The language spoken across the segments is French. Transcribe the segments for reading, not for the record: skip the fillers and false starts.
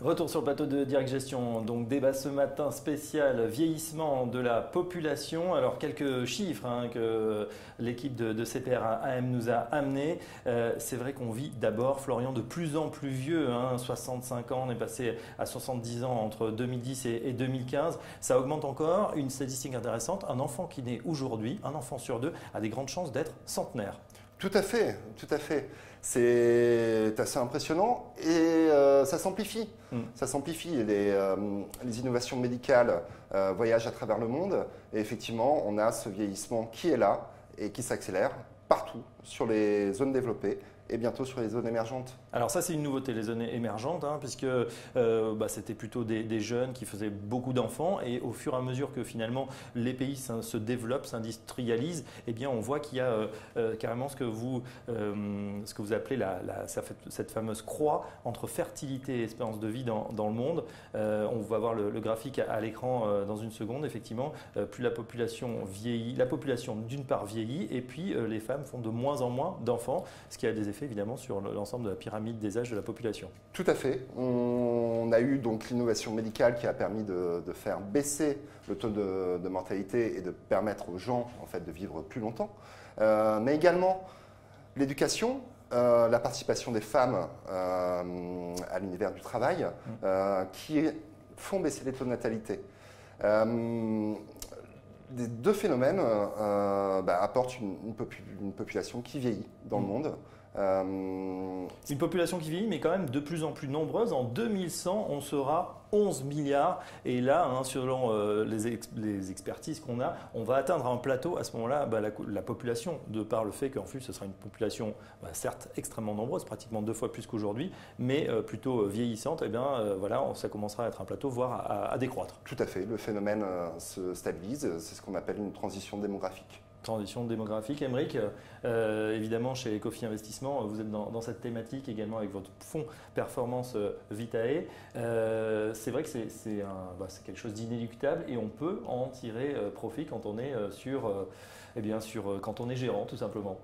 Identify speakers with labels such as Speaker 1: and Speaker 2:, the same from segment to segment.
Speaker 1: Retour sur le plateau de Direct Gestion, donc débat ce matin spécial vieillissement de la population. Alors quelques chiffres que l'équipe de CPR-AM nous a amenés. C'est vrai qu'on vit d'abord, Florian, de plus en plus vieux, 65 ans, on est passé à 70 ans entre 2010 et 2015. Ça augmente encore. Une statistique intéressante, un enfant qui naît aujourd'hui, un enfant sur deux, a des grandes chances d'être centenaire.
Speaker 2: Tout à fait, tout à fait. C'est assez impressionnant et ça s'amplifie. Ça s'amplifie. Les innovations médicales voyagent à travers le monde et effectivement, on a ce vieillissement qui est là et qui s'accélère partout sur les zones développées et bientôt sur les zones émergentes.
Speaker 1: Alors ça, c'est une nouveauté, les zones émergentes, puisque c'était plutôt des jeunes qui faisaient beaucoup d'enfants et au fur et à mesure que finalement les pays se développent, s'industrialisent, eh bien on voit qu'il y a carrément ce que vous appelez cette fameuse croix entre fertilité et espérance de vie dans le monde. On va voir le graphique à l'écran dans une seconde. Effectivement, plus la population vieillit, la population d'une part vieillit et puis les femmes font de moins en moins d'enfants, ce qui a des effets évidemment sur l'ensemble de la pyramide des âges de la population.
Speaker 2: Tout à fait. On a eu donc l'innovation médicale qui a permis de faire baisser le taux de mortalité et de permettre aux gens en fait, de vivre plus longtemps. Mais également l'éducation, la participation des femmes à l'univers du travail qui font baisser les taux de natalité. Les deux phénomènes apportent une population qui vieillit dans le monde.
Speaker 1: Une population qui vieillit, mais quand même de plus en plus nombreuse. En 2100, on sera 11 milliards. Et là, selon les expertises qu'on a, on va atteindre un plateau. À ce moment-là, la population, de par le fait qu'en plus, ce sera une population, certes extrêmement nombreuse, pratiquement 2 fois plus qu'aujourd'hui, mais plutôt vieillissante, eh bien, ça commencera à être un plateau, voire à décroître.
Speaker 2: Tout à fait. Le phénomène se stabilise. C'est ce qu'on appelle une transition démographique.
Speaker 1: Transition démographique. Aymeric, évidemment chez Ecofi Investissement, vous êtes dans cette thématique également avec votre fonds Performance Vitae. C'est vrai que c'est quelque chose d'inéluctable et on peut en tirer profit quand on est quand on est gérant tout simplement.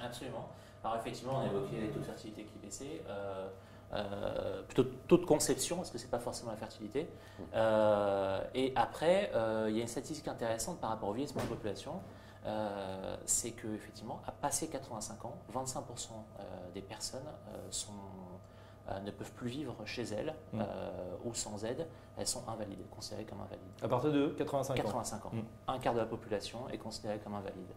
Speaker 3: Absolument. Alors effectivement, on a évoqué les taux de fertilité qui baissaient. Plutôt taux de conception, parce que ce n'est pas forcément la fertilité. Et après, il y a une statistique intéressante par rapport au vieillissement de la population. C'est qu'effectivement, à passer 85 ans, 25% des personnes ne peuvent plus vivre chez elles ou sans aide. Elles sont invalides, considérées comme invalides.
Speaker 1: À partir de 85
Speaker 3: ans. Un quart de la population est considérée comme invalide.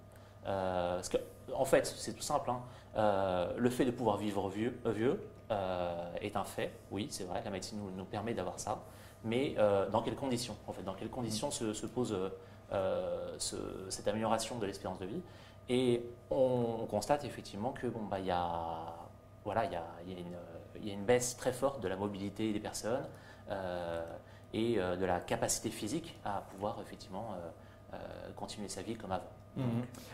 Speaker 3: En fait, c'est tout simple. Le fait de pouvoir vivre vieux est un fait. Oui, c'est vrai, la médecine nous permet d'avoir ça. Mais dans quelles conditions en fait, dans quelles conditions se pose cette amélioration de l'espérance de vie? Et on constate effectivement que il y a une baisse très forte de la mobilité des personnes et de la capacité physique à pouvoir effectivement continuer sa vie comme avant.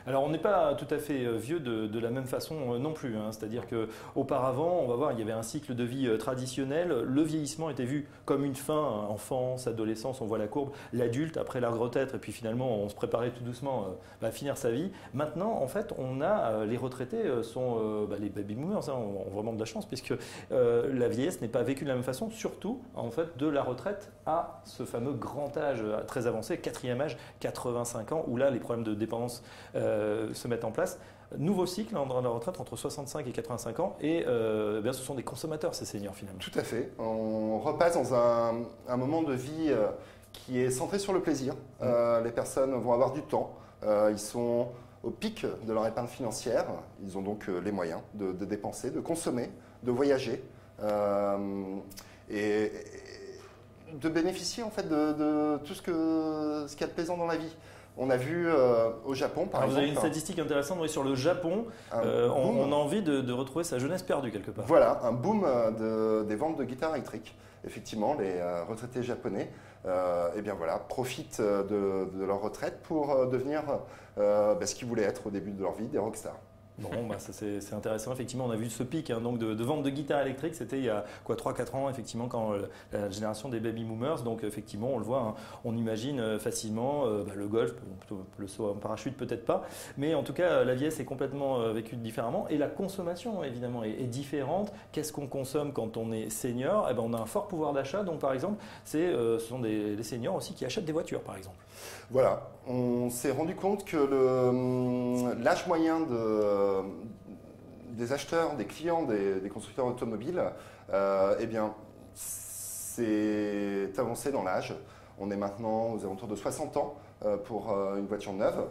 Speaker 1: Alors on n'est pas tout à fait vieux de la même façon non plus, c'est-à-dire qu'auparavant, on va voir, il y avait un cycle de vie traditionnel, le vieillissement était vu comme une fin, enfance, adolescence, on voit la courbe, l'adulte après la retraite et puis finalement on se préparait tout doucement à finir sa vie. Maintenant en fait on a, les retraités sont les baby boomers, ont vraiment de la chance puisque la vieillesse n'est pas vécue de la même façon, surtout en fait de la retraite à ce fameux grand âge très avancé, 4e âge, 85 ans, où là les problèmes de dépendance se mettent en place. Nouveau cycle dans la retraite entre 65 et 85 ans et ce sont des consommateurs ces seniors finalement.
Speaker 2: Tout à fait. On repasse dans un moment de vie qui est centré sur le plaisir. Les personnes vont avoir du temps. Ils sont au pic de leur épargne financière. Ils ont donc les moyens de dépenser, de consommer, de voyager et de bénéficier en fait de tout ce qu'il y a de plaisant dans la vie. On a vu au Japon, par exemple…
Speaker 1: Vous avez une statistique intéressante sur le Japon. On a envie de retrouver sa jeunesse perdue quelque part.
Speaker 2: Voilà, un boom des ventes de guitares électriques. Effectivement, les retraités japonais profitent de leur retraite pour devenir ce qu'ils voulaient être au début de leur vie, des rockstars.
Speaker 1: Bon, bah, c'est intéressant. Effectivement, on a vu ce pic donc de vente de guitares électriques. C'était il y a 3-4 ans, effectivement, quand la génération des baby boomers. Donc, effectivement, on le voit, on imagine facilement le golf, plutôt le saut en parachute, peut-être pas. Mais en tout cas, la vieillesse est complètement vécue différemment. Et la consommation, évidemment, est différente. Qu'est-ce qu'on consomme quand on est senior? Eh ben, on a un fort pouvoir d'achat. Donc, par exemple, ce sont les seniors aussi qui achètent des voitures, par exemple.
Speaker 2: Voilà, on s'est rendu compte que l'âge moyen des acheteurs, des clients, des constructeurs automobiles, eh bien, c'est avancé dans l'âge. On est maintenant aux alentours de 60 ans pour une voiture neuve.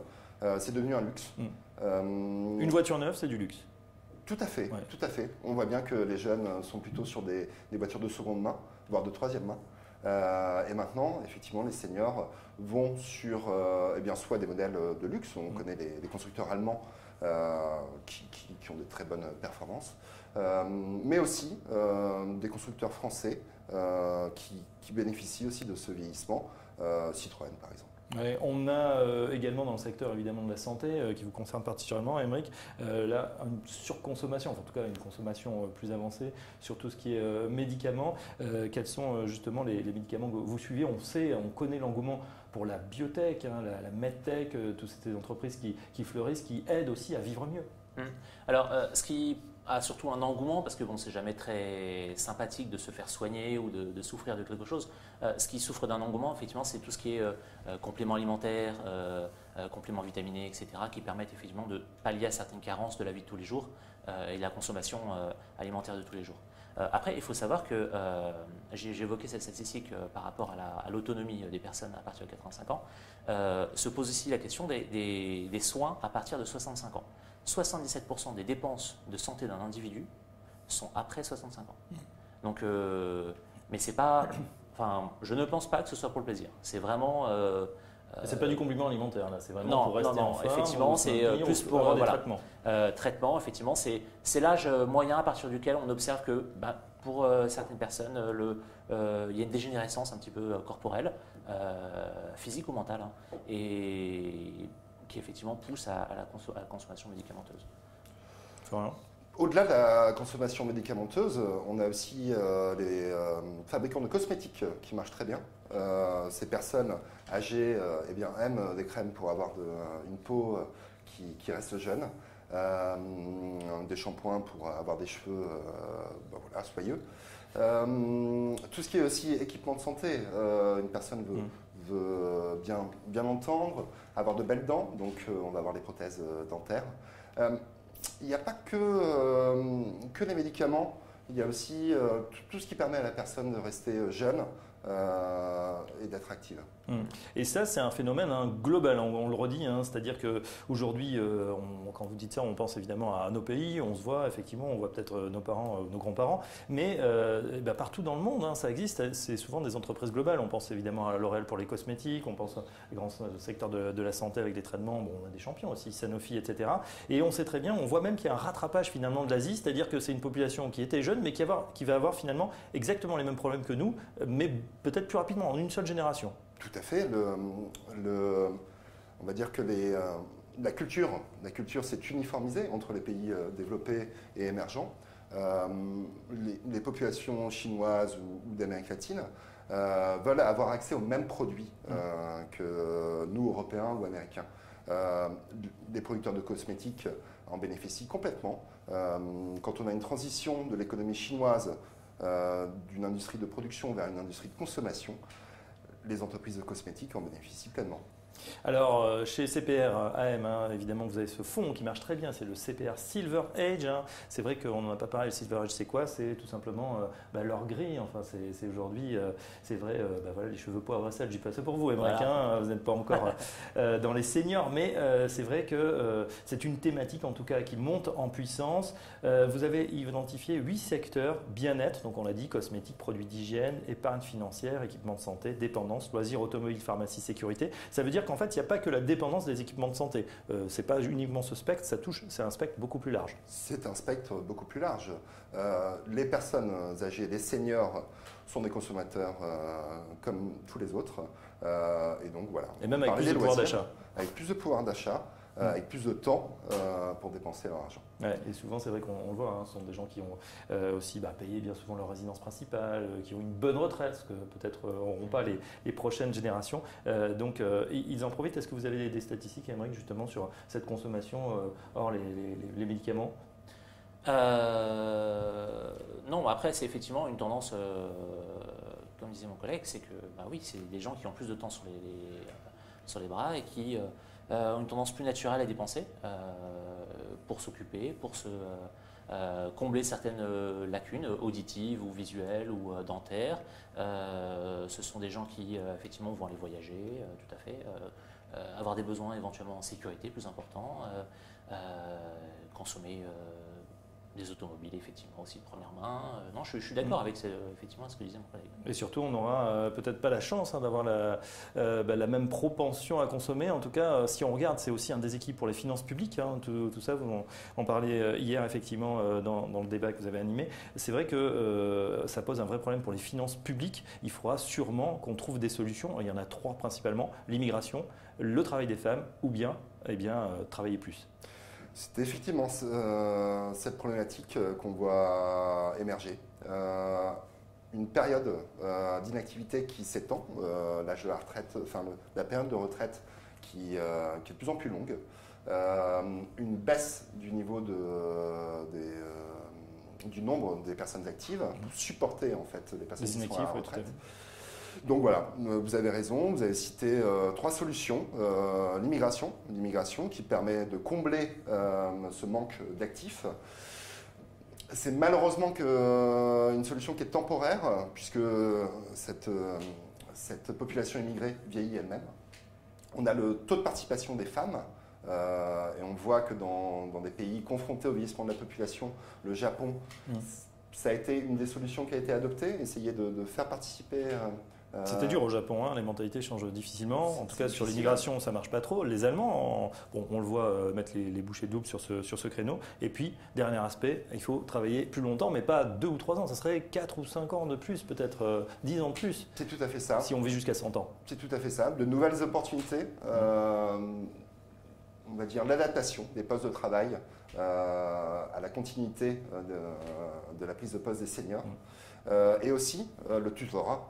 Speaker 2: C'est devenu un luxe.
Speaker 1: Une voiture neuve, c'est du luxe.
Speaker 2: Tout à fait,
Speaker 1: Ouais.
Speaker 2: tout à fait. On voit bien que les jeunes sont plutôt sur des voitures de seconde main, voire de troisième main. Et maintenant, effectivement, les seniors vont sur eh bien, soit des modèles de luxe, on connaît les constructeurs allemands qui ont de très bonnes performances, mais aussi des constructeurs français qui bénéficient aussi de ce vieillissement, Citroën par exemple.
Speaker 1: Ouais, on a également dans le secteur évidemment de la santé qui vous concerne particulièrement, Aymeric, là une surconsommation, enfin, en tout cas une consommation plus avancée sur tout ce qui est médicaments. Quels sont justement les médicaments que vous suivez? On sait, on connaît l'engouement pour la biotech, la medtech, toutes ces entreprises qui fleurissent, qui aident aussi à vivre mieux.
Speaker 3: Alors, ce qui a surtout un engouement, parce que bon, c'est jamais très sympathique de se faire soigner ou de souffrir de quelque chose. Ce qui souffre d'un engouement, effectivement, c'est tout ce qui est compléments alimentaires, compléments vitaminés, etc., qui permettent effectivement de pallier à certaines carences de la vie de tous les jours et de la consommation alimentaire de tous les jours. Après, il faut savoir que j'ai évoqué cette statistique par rapport à l'autonomie des personnes à partir de 85 ans. Se pose aussi la question des soins à partir de 65 ans. 77% des dépenses de santé d'un individu sont après 65 ans. Donc, mais c'est pas, enfin, je ne pense pas que ce soit pour le plaisir. C'est vraiment.
Speaker 1: C'est pas du complément alimentaire là, c'est vraiment
Speaker 3: Non,
Speaker 1: pour rester
Speaker 3: non,
Speaker 1: en forme.
Speaker 3: effectivement, c'est plus pour
Speaker 1: avoir des
Speaker 3: voilà,
Speaker 1: traitements.
Speaker 3: traitement. Effectivement, c'est l'âge moyen à partir duquel on observe que, pour certaines personnes, il y a une dégénérescence un petit peu corporelle, physique ou mentale, et qui effectivement pousse à la consommation médicamenteuse.
Speaker 1: Voilà.
Speaker 2: Au-delà de la consommation médicamenteuse, on a aussi les fabricants de cosmétiques qui marchent très bien. Ces personnes âgées eh bien, aiment des crèmes pour avoir une peau qui reste jeune, des shampoings pour avoir des cheveux voilà, soyeux. Tout ce qui est aussi équipement de santé, une personne veut bien entendre, avoir de belles dents, donc on va avoir les prothèses dentaires. Il n'y a pas que les médicaments, il y a aussi tout ce qui permet à la personne de rester jeune et d'être active.
Speaker 1: Et ça, c'est un phénomène global, on le redit, c'est-à-dire qu'aujourd'hui, quand vous dites ça, on pense évidemment à nos pays, on se voit, effectivement, on voit peut-être nos parents, nos grands-parents, mais partout dans le monde, ça existe, c'est souvent des entreprises globales. On pense évidemment à L'Oréal pour les cosmétiques, on pense au grand secteur de la santé avec des traitements, bon, on a des champions aussi, Sanofi, etc. Et on sait très bien, on voit même qu'il y a un rattrapage finalement de l'Asie, c'est-à-dire que c'est une population qui était jeune, mais qui va avoir finalement exactement les mêmes problèmes que nous, mais peut-être plus rapidement, en une seule génération.
Speaker 2: Tout à fait. On va dire que la culture s'est uniformisée entre les pays développés et émergents. Les populations chinoises ou d'Amérique latine veulent avoir accès aux mêmes produits que nous, Européens ou Américains. Les producteurs de cosmétiques en bénéficient complètement. Quand on a une transition de l'économie chinoise d'une industrie de production vers une industrie de consommation, les entreprises de cosmétiques en bénéficient pleinement.
Speaker 1: Alors, chez CPR AM, évidemment, vous avez ce fonds qui marche très bien, c'est le CPR Silver Age. C'est vrai qu'on n'en a pas parlé, le Silver Age, c'est quoi? C'est tout simplement l'or gris. Enfin, c'est aujourd'hui, c'est vrai, voilà, les cheveux poivre et sel, je dis pas ça pour vous, Aymeric, voilà. Vous n'êtes pas encore dans les seniors, mais c'est vrai que c'est une thématique, en tout cas, qui monte en puissance. Vous avez identifié 8 secteurs bien-être, donc on l'a dit, cosmétiques, produits d'hygiène, épargne financière, équipement de santé, dépendance, loisirs, automobile, pharmacie, sécurité. Ça veut dire qu'en fait, il n'y a pas que la dépendance des équipements de santé. Ce n'est pas uniquement ce spectre, c'est un spectre beaucoup plus large.
Speaker 2: C'est un spectre beaucoup plus large. Les personnes âgées, les seniors, sont des consommateurs comme tous les autres. Et donc voilà.
Speaker 1: Et même avec plus de pouvoir d'achat.
Speaker 2: Avec plus de pouvoir d'achat. avec plus de temps pour dépenser leur argent.
Speaker 1: Ouais, et souvent, c'est vrai qu'on le voit, hein, ce sont des gens qui ont aussi payé bien souvent leur résidence principale, qui ont une bonne retraite, ce que peut-être n'auront pas les prochaines générations. Donc, ils en profitent. Est-ce que vous avez des statistiques, Aymeric, justement, sur cette consommation hors les médicaments?
Speaker 3: Non, après, c'est effectivement une tendance, comme disait mon collègue, c'est que, oui, c'est des gens qui ont plus de temps sur les bras et qui ont une tendance plus naturelle à dépenser pour s'occuper, pour se combler certaines lacunes auditives ou visuelles ou dentaires. Ce sont des gens qui, effectivement, vont aller voyager, tout à fait, avoir des besoins éventuellement en sécurité plus importants, consommer des automobiles, effectivement, aussi de première main. Non, je suis d'accord avec effectivement ce que disait mon collègue.
Speaker 1: Et surtout, on n'aura peut-être pas la chance d'avoir la même propension à consommer. En tout cas, si on regarde, c'est aussi un déséquilibre pour les finances publiques. Hein, tout ça, vous en parlez hier, effectivement, dans le débat que vous avez animé. C'est vrai que ça pose un vrai problème pour les finances publiques. Il faudra sûrement qu'on trouve des solutions. Il y en a 3 principalement. L'immigration, le travail des femmes ou bien, travailler plus.
Speaker 2: C'est effectivement cette problématique qu'on voit émerger. Une période d'inactivité qui s'étend, l'âge de la retraite, la période de retraite qui est de plus en plus longue, une baisse du niveau du nombre des personnes actives pour supporter en fait les personnes qui sont à la retraite. Donc voilà, vous avez raison, vous avez cité 3 solutions. L'immigration qui permet de combler ce manque d'actifs. C'est malheureusement une solution qui est temporaire, puisque cette population immigrée vieillit elle-même. On a le taux de participation des femmes, et on voit que dans des pays confrontés au vieillissement de la population, le Japon, ça a été une des solutions qui a été adoptée, essayer de faire participer...
Speaker 1: C'était dur au Japon, hein, les mentalités changent difficilement. En tout cas, sur l'immigration, ça ne marche pas trop. Les Allemands, on le voit mettre les bouchées doubles sur ce créneau. Et puis, dernier aspect, il faut travailler plus longtemps, mais pas 2 ou 3 ans. Ça serait 4 ou 5 ans de plus, peut-être 10 ans de plus.
Speaker 2: C'est tout à fait ça.
Speaker 1: Si on vit jusqu'à 100 ans.
Speaker 2: C'est tout à fait ça. De nouvelles opportunités. On va dire l'adaptation des postes de travail à la continuité de la prise de poste des seniors. Et aussi le tutorat,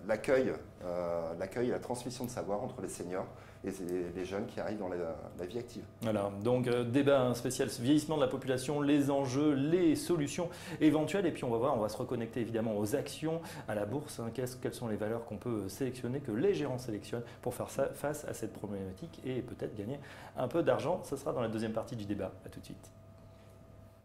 Speaker 2: l'accueil et la transmission de savoir entre les seniors et les jeunes qui arrivent dans la vie active.
Speaker 1: Voilà, donc débat spécial, vieillissement de la population, les enjeux, les solutions éventuelles. Et puis on va voir, on va se reconnecter évidemment aux actions, à la bourse. Hein, quelles sont les valeurs qu'on peut sélectionner, que les gérants sélectionnent pour faire face à cette problématique et peut-être gagner un peu d'argent. Ce sera dans la deuxième partie du débat. À tout de suite.